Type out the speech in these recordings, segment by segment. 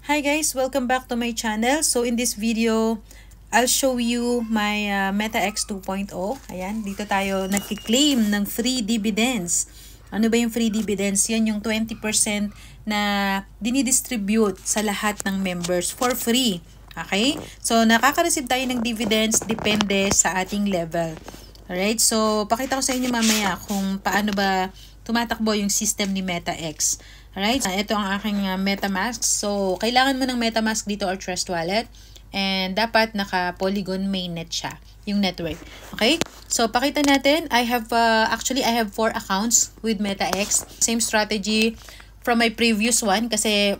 Hi guys, welcome back to my channel. So in this video, I'll show you my MetaX 2.0. Ayan, dito tayo nagki-claim ng free dividends. Ano ba yung free dividends? Yan yung 20% na dinidistribute sa lahat ng members for free. Okay? So nakaka-receive tayo ng dividends depende sa ating level. Alright? So pakita ko sa inyo mamaya kung paano ba tumatakbo yung system ni MetaX. Alright, ito ang aking MetaMask. So, kailangan mo ng MetaMask dito or Trust Wallet. And dapat naka-Polygon mainnet siya, yung network. Okay? So, pakita natin. I have 4 accounts with MetaX. Same strategy from my previous one kasi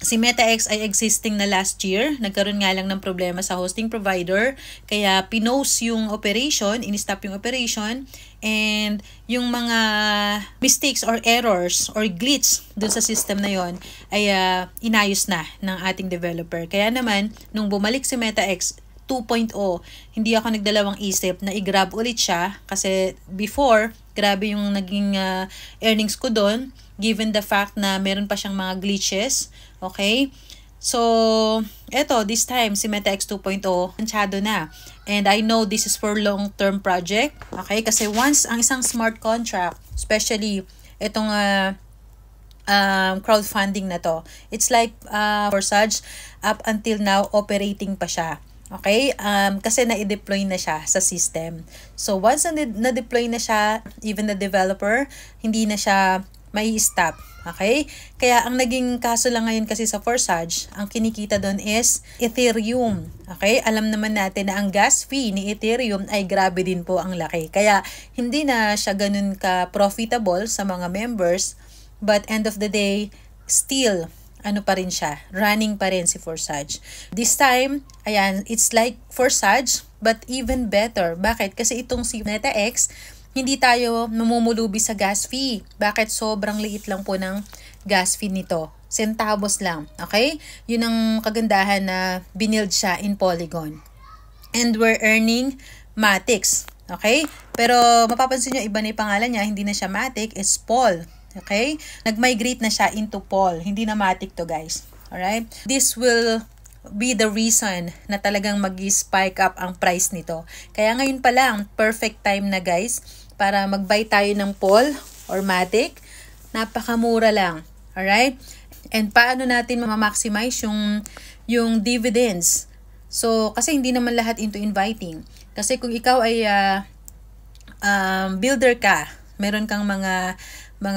si MetaX ay existing na last year. Nagkaroon nga lang ng problema sa hosting provider. Kaya pinost yung operation, in-stop yung operation. And yung mga mistakes or errors or glitch dun sa system na yon ay inayos na ng ating developer. Kaya naman, nung bumalik si MetaX 2.0, hindi ako nagdalawang isip na i-grab ulit siya. Kasi before, grabe yung naging earnings ko dun. Given the fact na meron pa siyang mga glitches. Okay? So, eto, this time, si MetaX 2.0, mansyado na. And I know this is for long-term project. Okay? Kasi once ang isang smart contract, especially itong crowdfunding na to, it's like Forsage, up until now, operating pa siya. Okay? Kasi na-deploy na siya sa system. So, once na-deploy na siya, even the developer, hindi na siya may stop. Okay? Kaya ang naging kaso lang ngayon kasi sa Forsage, ang kinikita doon is Ethereum. Okay? Alam naman natin na ang gas fee ni Ethereum ay grabe din po ang laki. Kaya hindi na siya ganun ka-profitable sa mga members. But end of the day, still, ano pa rin siya? Running pa rin si Forsage. This time, ayan, it's like Forsage, but even better. Bakit? Kasi itong si MetaX, hindi tayo namumulubi sa gas fee. Bakit? Sobrang liit lang po ng gas fee nito. Centavos lang. Okay? Yun ang kagandahan na binild siya in Polygon. And we're earning Matic. Okay? Pero mapapansin nyo, iba na yung pangalan niya. Hindi na siya Matic, it's Pol. Okay? Nag-migrate na siya into Pol. Hindi na Matic to, guys. Alright? This will be the reason na talagang mag-spike up ang price nito. Kaya ngayon pa lang, perfect time na, guys, para mag-buy tayo ng Pol or Matic. Napakamura lang. Alright? And paano natin ma-maximize yung dividends? So, kasi hindi naman lahat into inviting. Kasi kung ikaw ay builder ka, meron kang mga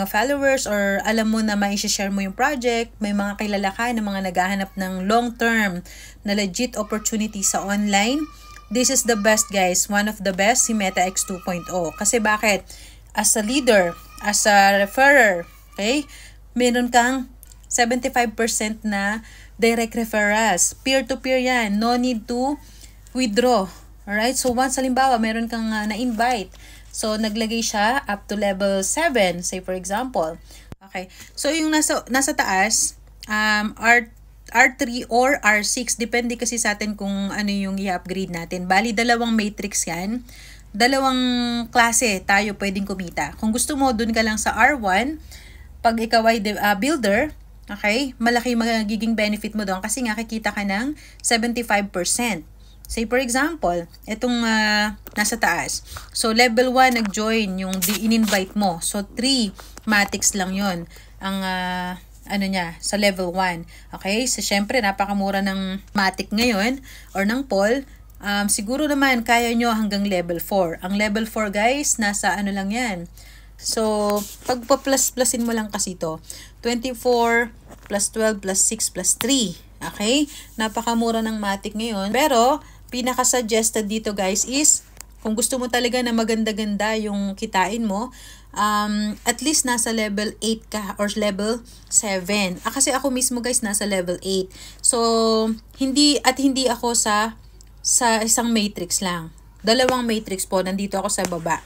followers or alam mo na mai-share mo yung project, may mga kilala ka na mga naghahanap ng long-term na legit opportunity sa online, this is the best, guys. One of the best, si MetaX 2.0. Kasi bakit? As a leader, as a referrer, okay? Meron kang 75% na direct referrals. Peer-to-peer yan. No need to withdraw. Alright? So, once halimbawa, meron kang na-invite. So, naglagay siya up to level 7, say for example. Okay. So, yung nasa taas, R3 or R6, depende kasi sa atin kung ano yung i-upgrade natin. Bali, dalawang matrix yan. Dalawang klase tayo pwedeng kumita. Kung gusto mo, dun ka lang sa R1, pag ikaw ay builder, okay, malaki magiging benefit mo doon kasi nga kikita ka ng 75%. Say for example, itong nasa taas. So, level 1 nag-join yung in-invite mo. So, 3 Matics lang yon ang ano niya, sa level 1. Okay? So, syempre, napakamura ng Matic ngayon or ng Pol. Siguro naman, kaya nyo hanggang level 4. Ang level 4, guys, nasa ano lang yan. So, pag pa-plus-plusin mo lang kasi ito, 24 plus 12 plus 6 plus 3. Okay? Napakamura ng Matic ngayon. Pero, pinaka-suggested dito, guys, is kung gusto mo talaga na maganda-ganda yung kitain mo, at least nasa level 8 ka or level 7. Kasi ako mismo, guys, nasa level 8. So, hindi ako sa isang matrix lang. Dalawang matrix po, nandito ako sa baba.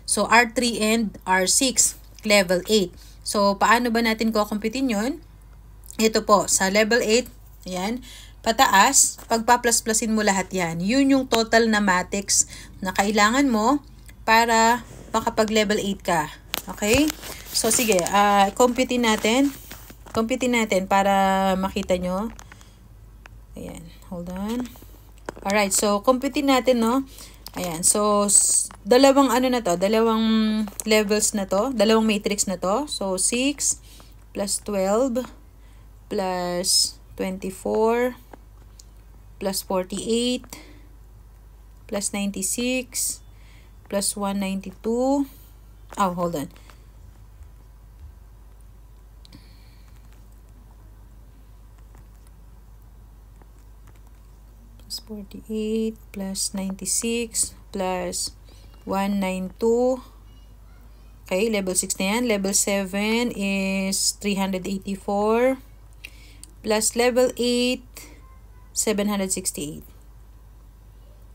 So, R3 and R6, level 8. So, paano ba natin kukumpitin yun? Ito po, sa level 8, ayan, pataas, pagpa-plus-plusin mo lahat yan. Yun yung total na Matics na kailangan mo para makapag level 8 ka. Okay? So, sige, computin natin. Compute natin para makita nyo. Ayan, hold on. Alright, so compute natin, no? Ayan, so dalawang ano na to, dalawang levels na to, dalawang matrix na to. So 6 plus 12 plus 24 plus 48 plus 96 plus 192. Oh, hold on. Plus 48 plus 96 plus 192. Okay, level 6 na yan. Level 7 is 384 plus level 8 768.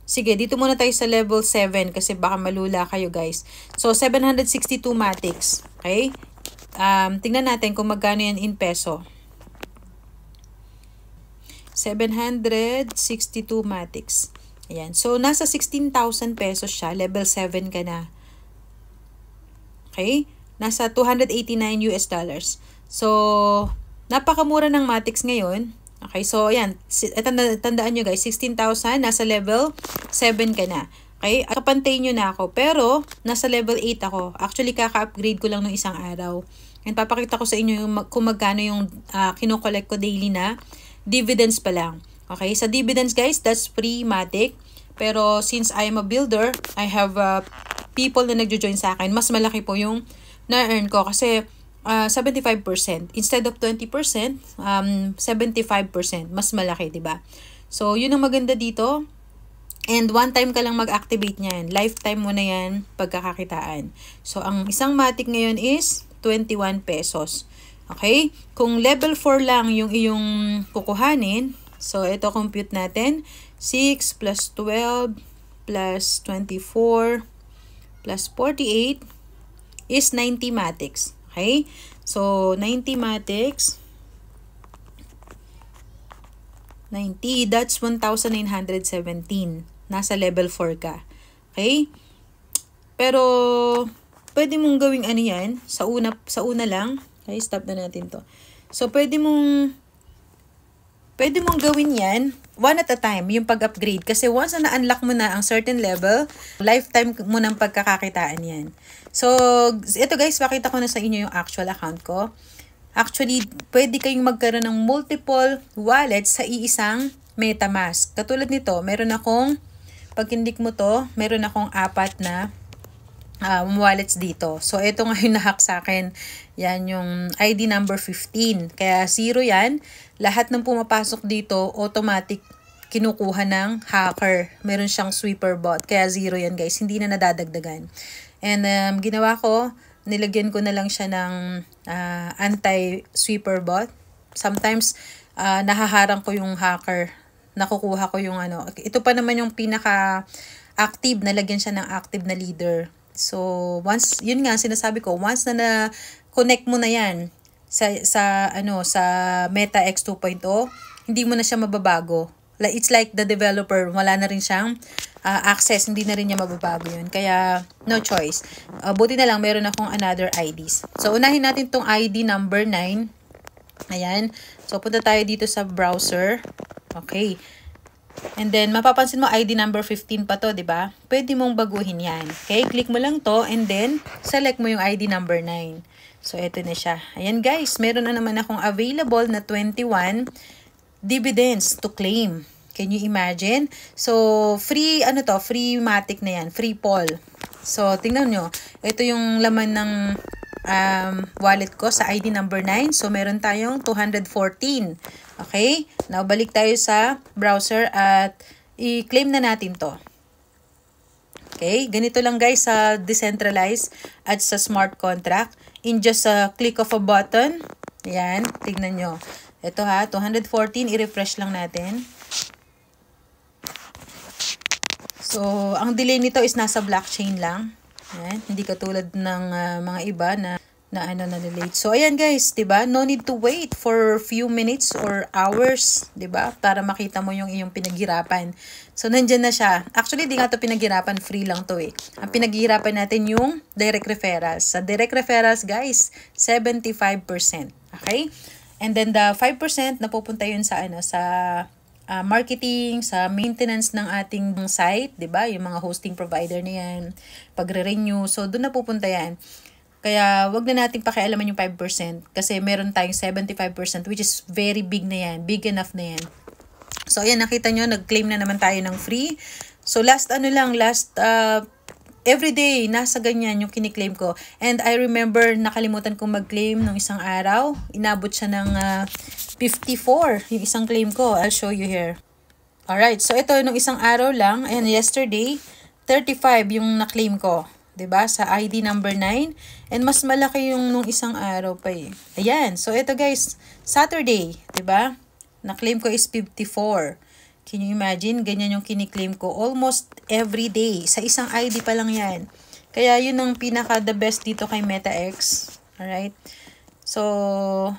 Sige, dito muna tayo sa level 7 kasi baka malula kayo guys. So 762 matrix. Okay? Tingnan natin kung magkano yan in peso. 762 matrix. Ayan. So, nasa 16,000 pesos siya. Level 7 ka na. Okay? Nasa 289 US dollars. So, napakamura ng matrix ngayon. Okay? So, ayan. Tandaan nyo guys, 16,000. Nasa level 7 ka na. Okay? Kapantay nyo na ako. Pero, nasa level 8 ako. Actually, kaka-upgrade ko lang nung isang araw. And papakita ko sa inyo kung magkano yung kinokollect ko daily na dividends pa lang. Okay, sa dividends guys, that's free matic. Pero since I am a builder, I have people na nagjo-join sa akin. Mas malaki po yung na-earn ko kasi 75%. Instead of 20%, 75%. Mas malaki, diba? So, yun ang maganda dito. And one time ka lang mag-activate niyan. Lifetime mo na yan pagkakakitaan. So, ang isang matic ngayon is 21 pesos. Okay? Kung level 4 lang yung iyong kukuhanin, so ito compute natin, 6 plus 12 plus 24 plus 48 is 90 matrix. Okay? So, 90 matrix, 90, that's 1,917. Nasa level 4 ka. Okay? Pero, pwede mong gawing ano yan, sa una lang. Okay, stop na natin to. So, pwede mong gawin yan one at a time, yung pag-upgrade. Kasi once na na-unlock mo na ang certain level, lifetime mo ng pagkakakitaan yan. So, ito guys, pakita ko na sa inyo yung actual account ko. Actually, pwede kayong magkaroon ng multiple wallets sa iisang MetaMask. Katulad nito, meron akong, pag kinlik mo to, meron akong 4 na wallets dito. So, ito nga yung nahack sa akin. Yan yung ID number 15. Kaya 0 yan. Lahat ng pumapasok dito, automatic kinukuha ng hacker. Meron siyang sweeper bot. Kaya 0 yan guys. Hindi na nadadagdagan. And ginawa ko, nilagyan ko na lang siya ng anti-sweeper bot. Sometimes, nahaharang ko yung hacker. Nakukuha ko yung ano. Ito pa naman yung pinaka-active. Nalagyan siya ng active na leader. So, once, yun nga, sinasabi ko, once na na-connect mo na yan sa Meta X 2.0, hindi mo na siya mababago. It's like the developer, wala na rin siyang access, hindi na rin niya mababago yun. Kaya, no choice. Buti na lang, meron akong another IDs. So, unahin natin tong ID number 9. Ayan. So, punta tayo dito sa browser. Okay. And then, mapapansin mo, ID number 15 pa to, di ba? Pwede mong baguhin yan. Okay? Click mo lang to, and then, select mo yung ID number 9. So, eto na siya. Ayan guys, meron na naman akong available na 21 dividends to claim. Can you imagine? So, free, free matic na yan. Free poll. So, tingnan nyo. Ito yung laman ng wallet ko sa ID number 9. So, meron tayong 214. Okay? Now, balik tayo sa browser at i-claim na natin to. Okay? Ganito lang guys sa decentralized at sa smart contract. In just a click of a button. Ayan. Tignan nyo. Ito ha, 214. I-refresh lang natin. So, ang delay nito is nasa blockchain lang. Ayan. Hindi katulad ng mga iba na late. So, ayan guys, 'di ba? No need to wait for few minutes or hours, 'di ba? Para makita mo yung iyong pinaghirapan. So, nandiyan na siya. Actually, di nga to pinaghirapan, free lang to eh. Ang pinaghirapan natin yung direct referrals. Sa direct referrals, guys, 75%. Okay? And then the 5% napupunta yun sa sa marketing, sa maintenance ng ating site, 'di ba? Yung mga hosting provider na 'yan, pagre-renew. So doon napupunta 'yan. Kaya wag na nating pakialaman yung 5% kasi meron tayong 75% which is very big na 'yan. Big enough na 'yan. So ayan, nakita nyo, nag-claim na naman tayo ng free. So last everyday, nasa ganyan yung kiniklaim ko. And I remember, nakalimutan kong mag-claim nung isang araw. Inabot siya ng 54, yung isang claim ko. I'll show you here. Alright, so ito, nung isang araw lang, and yesterday, 35 yung na-claim ko. 'Di ba? Sa ID number 9. And mas malaki yung nung isang araw pa eh. Ayan, so ito guys, Saturday, 'di ba? Na-claim ko is 54. Can you imagine? Ganyan yung kiniklaim ko almost every day. Sa isang ID pa lang yan. Kaya yun ang pinaka the best dito kay MetaX. Alright? So,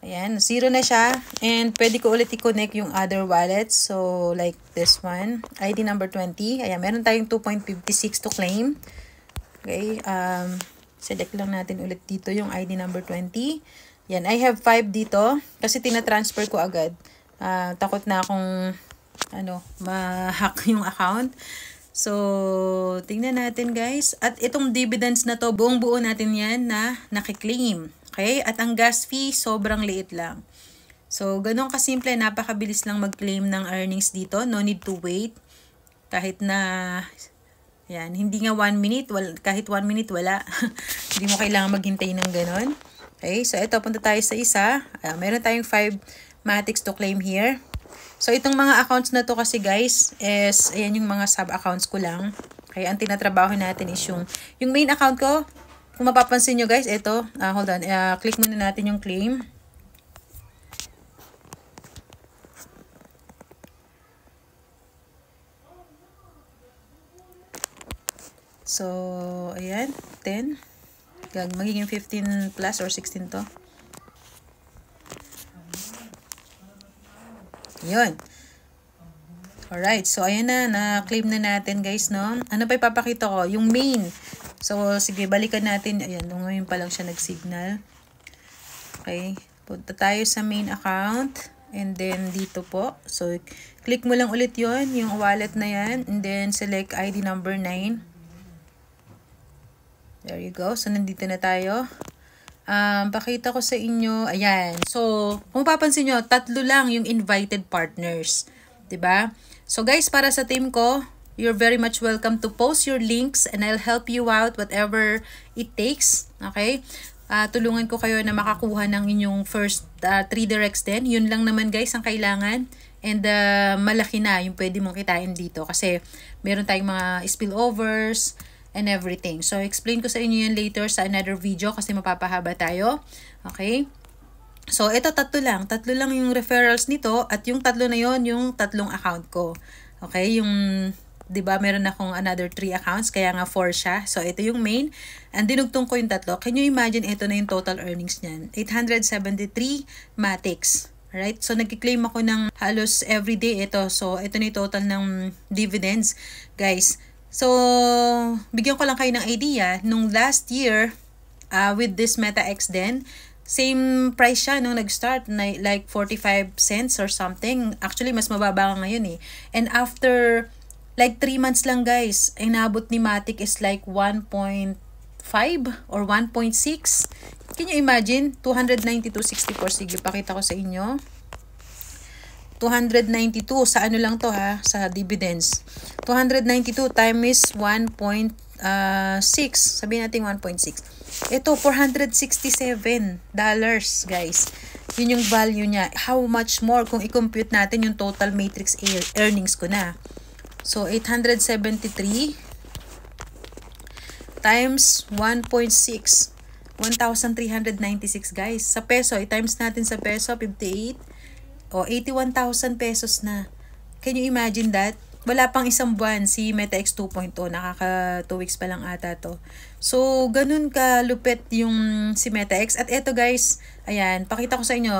ayan. 0 na siya. And pwede ko ulit i-connect yung other wallets. So, like this one. ID number 20. Ayan. Meron tayong 2.56 to claim. Okay. Select lang natin ulit dito yung ID number 20. Yan. I have 5 dito. Kasi tina-transfer ko agad. Takot na akong ma-hack yung account. So, tingnan natin guys. At itong dividends na to, buong buo natin yan na nakiklaim. Okay? At ang gas fee, sobrang liit lang. So, ganun kasimple, napakabilis lang mag-claim ng earnings dito. No need to wait. Kahit na, yan, hindi nga 1 minute, kahit 1 minute, wala. Hindi mo kailangan maghintay ng ganun. Okay? So, ito, punta tayo sa isa. Meron tayong 5 Matics to claim here. So, itong mga accounts na to kasi guys, is, ayan yung mga sub-accounts ko lang. Kaya ang tinatrabaho natin is yung main account ko. Kung mapapansin nyo guys, ito, hold on, click muna natin yung claim. So, ayan, 10. Magiging 15 plus or 16 to. Yun. Alright, so ayan na, na-claim na natin guys, no? Ano pa ipapakita ko? Yung main. So, sige, balikan natin. Ayan, ngayon pa lang siya nag-signal. Okay, punta tayo sa main account. And then, dito po. So, click mo lang ulit yon yung wallet na yan. And then, select ID number 9. There you go. So, nandito na tayo. Pakita ko sa inyo. Ayan. So, kung mapapansin nyo, 3 lang yung invited partners. 'Di ba? So, guys, para sa team ko, you're very much welcome to post your links and I'll help you out whatever it takes. Okay? Tulungan ko kayo na makakuha ng inyong first 3 directs din. Yun lang naman, guys, ang kailangan. And malaki na yung pwede mong kitain dito. Kasi meron tayong mga spillovers and everything. So, explain ko sa inyo yan later sa another video kasi mapapahaba tayo. Okay? So, ito 3 lang. 3 lang yung referrals nito at yung 3 na yon yung 3 account ko. Okay? Yung, 'di ba, meron akong another 3 accounts kaya nga 4 siya. So, ito yung main. And dinugtong ko yung 3. Can you imagine, ito na yung total earnings niyan? 873 Matics. Alright? So, nagki-claim ako ng halos everyday ito. So, ito na yung total ng dividends. Guys, so, bigyan ko lang kayo ng idea. Nung last year, with this MetaX din, same price siya nung nag-start, like 45 cents or something. Actually, mas mababa nga ngayon eh. And after, like 3 months lang guys, inabot ni Matic is like 1.5 or 1.6. Can you imagine? 292.64. Sige, pakita ko sa inyo. 292 sa ano lang to ha, sa dividends. 292 times 1.6. Sabihin natin 1.6. Ito, $467, guys. Yun yung value niya. How much more kung i-compute natin yung total matrix earnings ko na. So, 873 times 1.6. 1,396, guys. Sa peso, i-times natin sa peso, 58. O, 81,000 pesos na. Can you imagine that? Wala pang isang buwan si MetaX 2.0. Nakaka 2 weeks pa lang ata to. So, ganun ka lupit yung si MetaX. At eto guys, ayan, pakita ko sa inyo,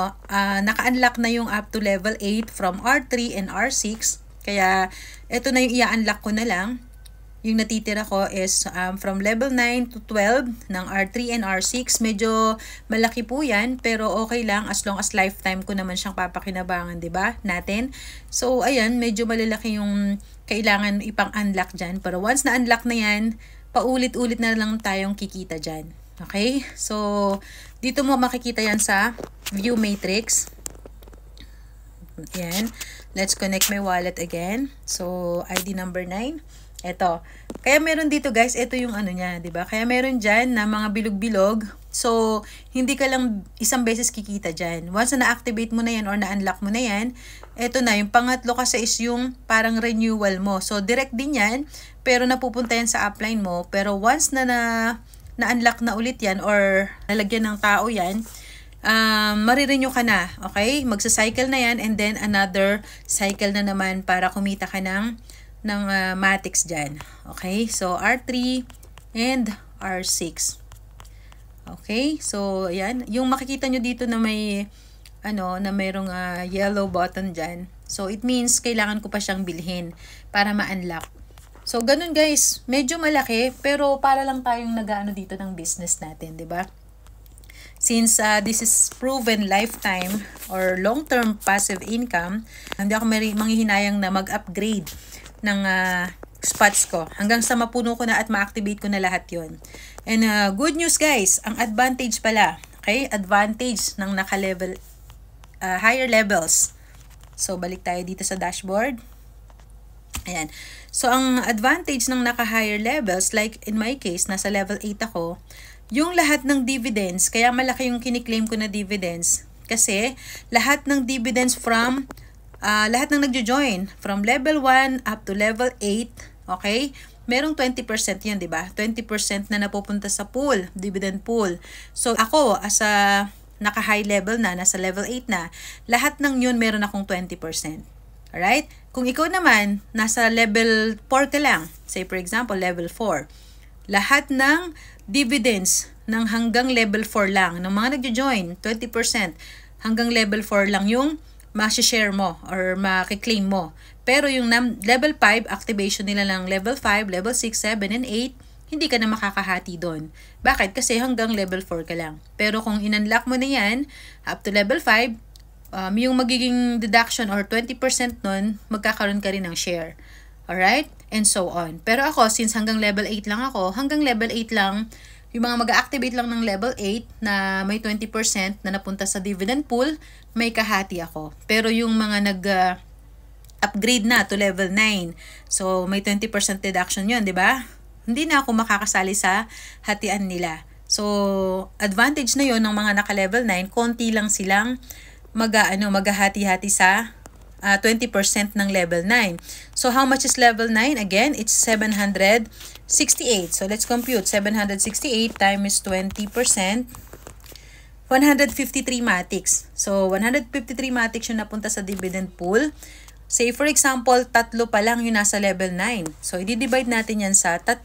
naka-unlock na yung up to level 8 from R3 and R6. Kaya, eto na yung i-unlock ko na lang. Yung natitira ko is from level 9 to 12 ng R3 and R6. Medyo malaki po yan, pero okay lang as long as lifetime ko naman siyang papakinabangan, diba? Natin. So, ayan, medyo malalaki yung kailangan ipang-unlock dyan. Pero once na-unlock na yan, paulit-ulit na lang tayong kikita dyan. Okay? So, dito mo makikita yan sa view matrix. Yan. Let's connect my wallet again. So, ID number 9. Ito. Kaya meron dito guys, ito yung ano niya, 'di ba? Kaya meron diyan na mga bilog-bilog. So, hindi ka lang isang beses kikita diyan. Once na na-activate mo na yan or na-unlock mo na yan, ito na yung pangatlo kasi is yung parang renewal mo. So, direct din yan, pero napupunta yan sa upline mo. Pero once na na-unlock na ulit yan or nalagyan ng tao yan, marirenew ka na, okay? Magsa-cycle na yan and then another cycle na naman para kumita ka ng Matic dyan. Okay? So, R3 and R6. Okay? So, ayan. Yung makikita nyo dito na may na mayroong yellow button dyan. So, it means kailangan ko pa siyang bilhin para ma-unlock. So, ganun guys. Medyo malaki pero para lang tayong nag-ano dito ng business natin, 'di ba? Since this is proven lifetime or long-term passive income, hindi ako manghihinayang na mag-upgrade ng spots ko hanggang sa mapuno ko na at ma-activate ko na lahat yon. And good news guys, ang advantage pala, okay? Advantage ng naka-level, higher levels. So, balik tayo dito sa dashboard. Ayan. So, ang advantage ng naka-higher levels, like in my case, nasa level 8 ako, yung lahat ng dividends, kaya malaki yung kiniklaim ko na dividends. Kasi, lahat ng dividends from, lahat ng nagjo-join, from level 1 up to level 8, okay? Merong 20% yan, di ba? 20% na napupunta sa pool, dividend pool. So, ako, as a naka-high level na, nasa level 8 na, lahat ng yun meron akong 20%. Alright? Kung ikaw naman, nasa level 4 ka lang, say for example, level 4, lahat ng dividends ng hanggang level 4 lang, ng mga nagjo-join, 20%, hanggang level 4 lang yung ma-share mo or ma-claim mo. Pero yung level 5, activation nila ng level 5, level 6, 7, and 8, hindi ka na makakahati doon. Bakit? Kasi hanggang level 4 ka lang. Pero kung in-unlock mo na yan, up to level 5, yung magiging deduction or 20% nun, magkakaroon ka rin ng share. Alright? And so on. Pero ako, since hanggang level 8 lang ako, hanggang level 8 lang, yung mga mag-activate lang ng level 8 na may 20% na napunta sa dividend pool, may kahati ako. Pero yung mga upgrade na to level 9, so may 20% deduction yun, di ba? Hindi na ako makakasali sa hatian nila. So, advantage na yon ng mga naka-level 9, konti lang silang maghahati-hati sa 20% ng level 9. So, how much is level 9? Again, it's 768. So, let's compute. 768 times 20%. 153 Matics. So, 153 Matics yung napunta sa dividend pool. Say, for example, 3 pa lang yung nasa level 9. So, i-divide natin yan sa 3.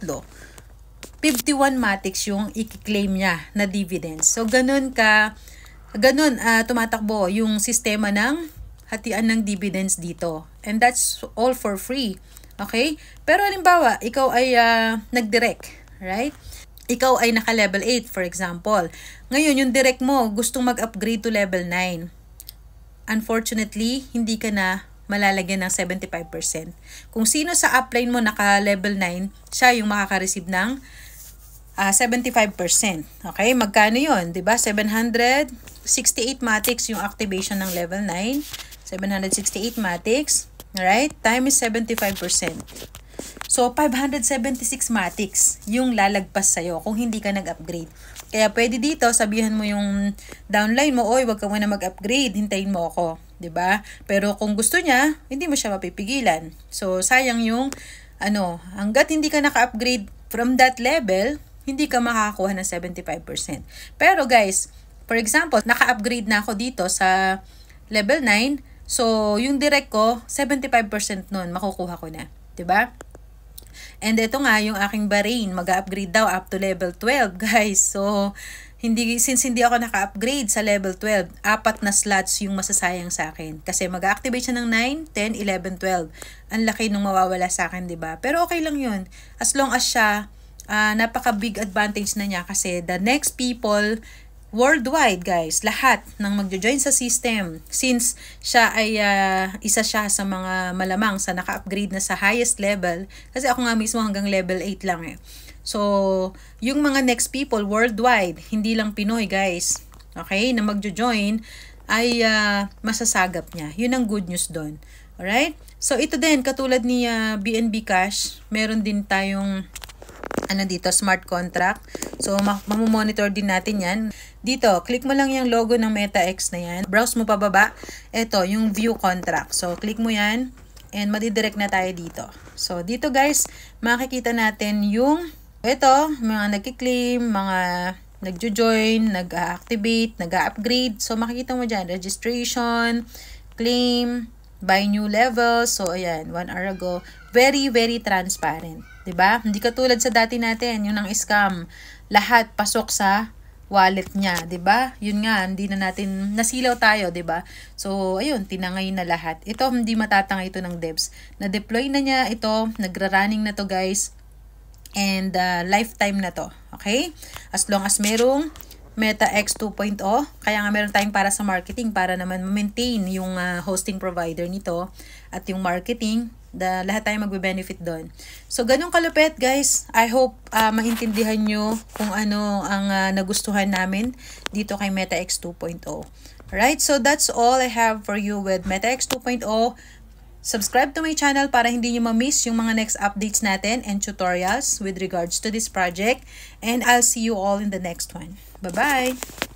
51 Matics yung i-claim niya na dividends. So, ganun tumatakbo yung sistema ng hatian ng dividends dito. And that's all for free. Okay? Pero halimbawa, ikaw ay nag-direct, right? Ikaw ay naka-level 8, for example. Ngayon, yung direct mo, gustong mag-upgrade to level 9. Unfortunately, hindi ka na malalagyan ng 75%. Kung sino sa upline mo naka-level 9, siya yung makaka-receive ng 75%. Okay? Magkano yun? Diba? 768 Matics yung activation ng level 9. 768 Matics. Alright? Time is 75%. So, 576 Matics yung lalagpas sa'yo kung hindi ka nag-upgrade. Kaya pwede dito, sabihan mo yung downline mo, oy, wag ka muna mag-upgrade, hintayin mo ako. 'Di ba? Pero kung gusto niya, hindi mo siya mapipigilan. So, sayang yung, hanggat hindi ka naka-upgrade from that level, hindi ka makakakuha ng 75%. Pero guys, for example, naka-upgrade na ako dito sa level 9, so, yung direct ko, 75% nun, makukuha ko na. 'Di ba? And ito nga, yung aking Bahrain, mag-upgrade daw up to level 12, guys. So, since hindi ako naka-upgrade sa level 12, 4 na slots yung masasayang sa akin. Kasi mag-activate siya ng 9, 10, 11, 12. Ang laki nung mawawala sa akin, diba? Pero okay lang yun. As long as siya, napaka-big advantage na niya kasi the next people worldwide, guys, lahat ng magjo-join sa system, since siya ay isa siya sa mga malamang sa naka-upgrade na sa highest level, kasi ako nga mismo hanggang level 8 lang eh. So, yung mga next people worldwide, hindi lang Pinoy, guys, okay, na magjo-join, ay masasagap niya. Yun ang good news doon. Alright? So, ito din, katulad ni BNB Cash, meron din tayong dito, smart contract. So, mamomonitor din natin yan. Dito, click mo lang yung logo ng MetaX na yan. Browse mo pababa. Ito, yung view contract. So, click mo yan and madidirect na tayo dito. So, dito guys, makikita natin yung mga nagki-claim, mga nagjo-join, nag-activate, nag-upgrade. So, makikita mo dyan, registration, claim, buy new level. So, ayan, 1 hour ago. Very, very transparent. Diba? Hindi katulad sa dati natin, yung ng scam. Lahat pasok sa wallet niya, 'di ba? Yun nga, hindi na natin nasilaw tayo, 'di ba? So, ayun, tinangay na lahat. Ito hindi matatangay ito ng devs. Na-deploy na niya ito, nagra-running na to, guys. And lifetime na to, okay? As long as merong MetaX 2.0, kaya nga meron tayong para sa marketing para naman ma-maintain yung hosting provider nito at yung marketing, lahat tayo magbe-benefit doon. So, ganun kalupit, guys. I hope maintindihan nyo kung ano ang nagustuhan namin dito kay MetaX 2.0. Alright, so that's all I have for you with MetaX 2.0. Subscribe to my channel para hindi nyo ma-miss yung mga next updates natin and tutorials with regards to this project. And I'll see you all in the next one. Bye-bye!